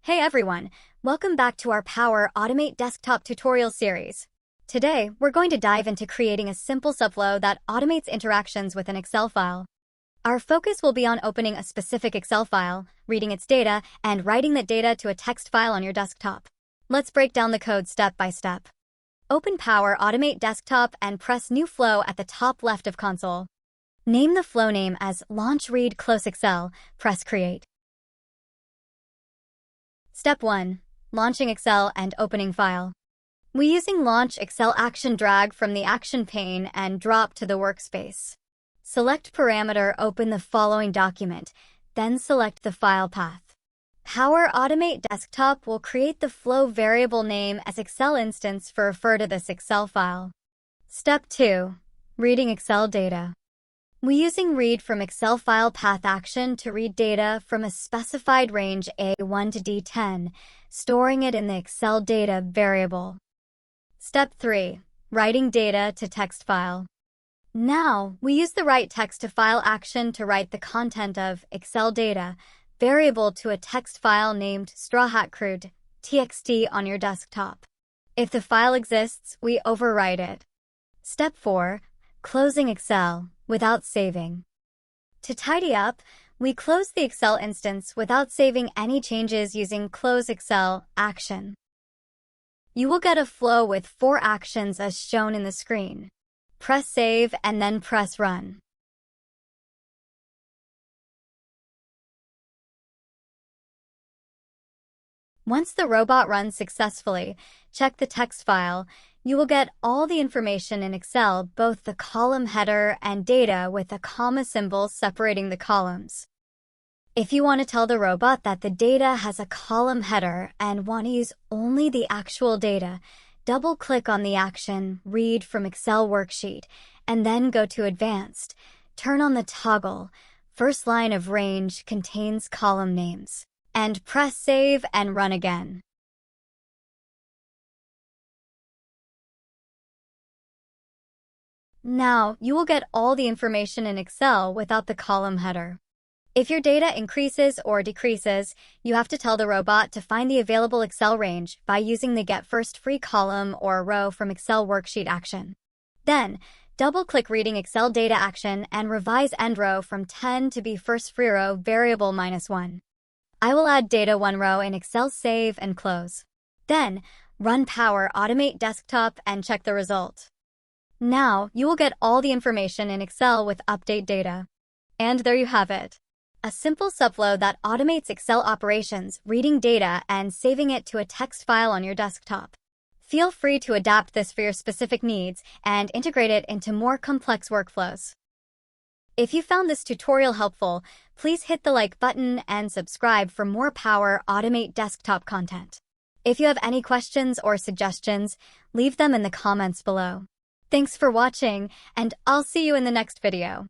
Hey everyone, welcome back to our Power Automate Desktop tutorial series. Today, we're going to dive into creating a simple subflow that automates interactions with an Excel file. Our focus will be on opening a specific Excel file, reading its data, and writing that data to a text file on your desktop. Let's break down the code step by step. Open Power Automate Desktop and press New Flow at the top left of console. Name the flow name as Launch Read Close Excel, press Create. Step 1. Launching Excel and opening file. We're using Launch Excel Action drag from the Action pane and drop to the workspace. Select Parameter, open the following document, then select the file path. Power Automate Desktop will create the flow variable name as Excel instance for refer to this Excel file. Step 2. Reading Excel data. We're using Read from Excel file path action to read data from a specified range A1 to D10, storing it in the Excel data variable. Step 3. Writing data to text file. Now, we use the Write Text to File action to write the content of Excel data variable to a text file named strawhatcrude.txt on your desktop. If the file exists, we overwrite it. Step 4. Closing Excel without saving. To tidy up, we close the Excel instance without saving any changes using Close Excel action. You will get a flow with 4 actions as shown in the screen. Press Save and then press Run. Once the robot runs successfully, check the text file. You will get all the information in Excel, both the column header and data with a comma symbol separating the columns. If you want to tell the robot that the data has a column header and want to use only the actual data, double-click on the action Read from Excel Worksheet and then go to Advanced. Turn on the toggle First line of range contains column names, and press Save and run again. Now, you will get all the information in Excel without the column header. If your data increases or decreases, you have to tell the robot to find the available Excel range by using the Get First Free Column or Row from Excel Worksheet action. Then, double-click Reading Excel Data action and revise End Row from 10 to be First Free Row variable -1. I will add Data 1 row in Excel Save and Close. Then, run Power Automate Desktop and check the result. Now, you will get all the information in Excel with Update Data. And there you have it. A simple subflow that automates Excel operations, reading data, and saving it to a text file on your desktop. Feel free to adapt this for your specific needs and integrate it into more complex workflows. If you found this tutorial helpful, please hit the like button and subscribe for more Power Automate Desktop content. If you have any questions or suggestions, leave them in the comments below. Thanks for watching, and I'll see you in the next video.